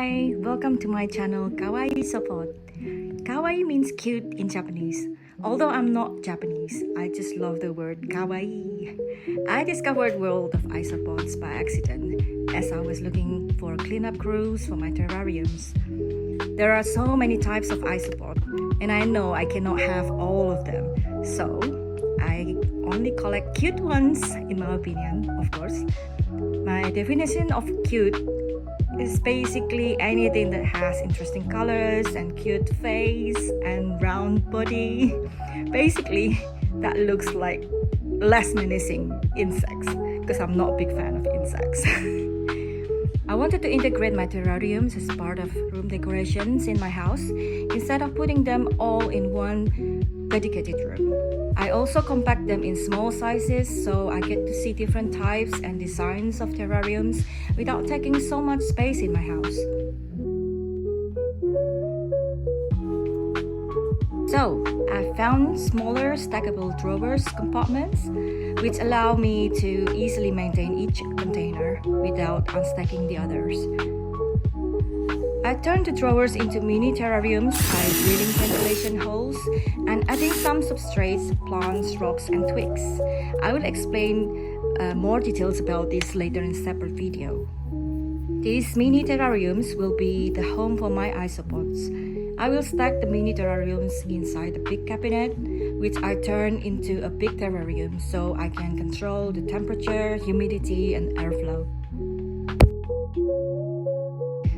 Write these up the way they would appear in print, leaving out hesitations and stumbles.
Hi, welcome to my channel Kawaii Isopod. Kawaii means cute in Japanese. Although I'm not Japanese, I just love the word kawaii. I discovered World of Isopods by accident as I was looking for cleanup crews for my terrariums. There are so many types of isopod, and I know I cannot have all of them. So I only collect cute ones, in my opinion, of course. My definition of cute is basically anything that has interesting colors and cute face and round body. Basically, that looks like less menacing insects, because I'm not a big fan of insects. I wanted to integrate my terrariums as part of room decorations in my house instead of putting them all in one dedicated room. I also compact them in small sizes so I get to see different types and designs of terrariums without taking so much space in my house. So, I found smaller stackable drawers compartments which allow me to easily maintain each container without unstacking the others. I turned the drawers into mini terrariums by drilling ventilation holes and adding some substrates, plants, rocks and twigs. I will explain more details about this later in a separate video. These mini terrariums will be the home for my isopods. I will stack the mini terrariums inside the big cabinet, which I turn into a big terrarium so I can control the temperature, humidity and airflow.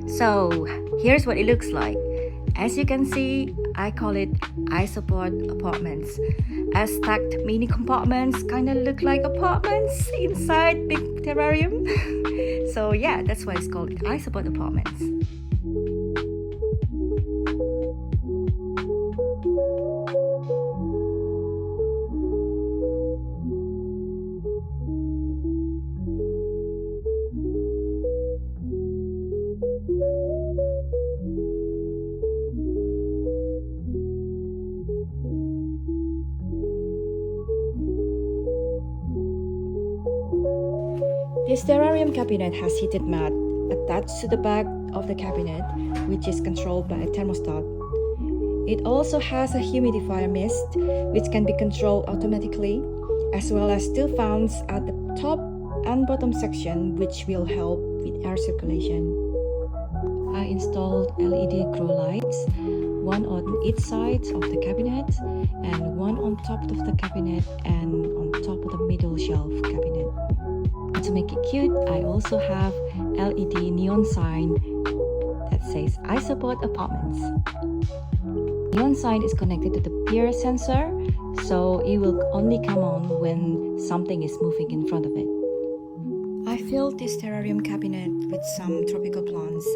So here's what it looks like. As you can see, I call it Isopod Apartments, as stacked mini compartments kind of look like apartments inside big terrarium. So yeah, that's why it's called Isopod Apartments. This terrarium cabinet has heated mat attached to the back of the cabinet, which is controlled by a thermostat. It also has a humidifier mist, which can be controlled automatically, as well as two fans at the top and bottom section, which will help with air circulation. I installed LED grow lights, one on each side of the cabinet, and one on top of the cabinet and on top of the middle shelf cabinet. To make it cute, I also have LED neon sign that says Isopod Apartments. Neon sign is connected to the peer sensor, so it will only come on when something is moving in front of it. I filled this terrarium cabinet with some tropical plants.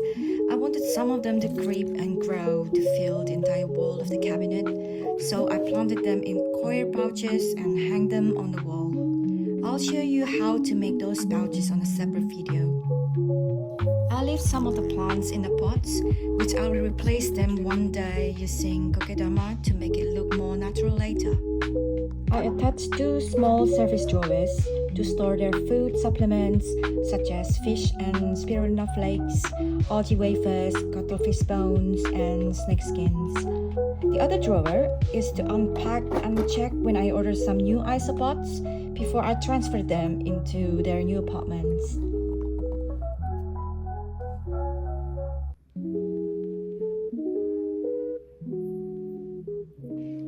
I wanted some of them to creep and grow to fill the entire wall of the cabinet, so I planted them in coir pouches and hang them on the wall. I'll show you how to make those pouches on a separate video. I leave some of the plants in the pots, which I will replace them one day using kokedama to make it look more natural later. I attached two small service drawers to store their food supplements such as fish and spirulina flakes, algae wafers, cuttlefish bones, and snake skins. The other drawer is to unpack and check when I order some new isopods before I transfer them into their new apartments.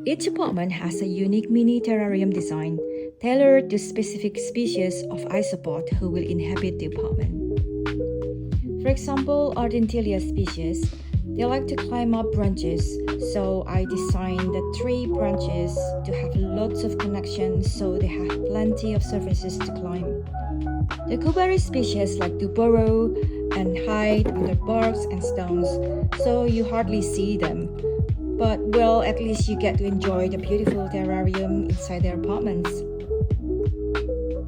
Each apartment has a unique mini terrarium design tailored to specific species of isopod who will inhabit the apartment. For example, Ardentilia species, they like to climb up branches, so I designed the tree branches to have lots of connections so they have plenty of surfaces to climb. The Kubari species like to burrow and hide under barks and stones, so you hardly see them. But well, at least you get to enjoy the beautiful terrarium inside their apartments.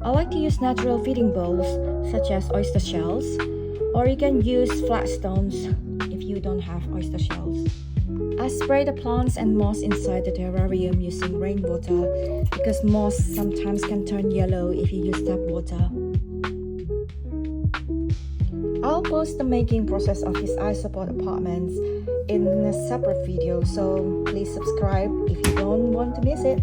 I like to use natural feeding bowls such as oyster shells, or you can use flat stones if you don't have oyster shells. I spray the plants and moss inside the terrarium using rainwater because moss sometimes can turn yellow if you use tap water. I I'll post the making process of this Isopod apartments in a separate video, so please subscribe if you don't want to miss it.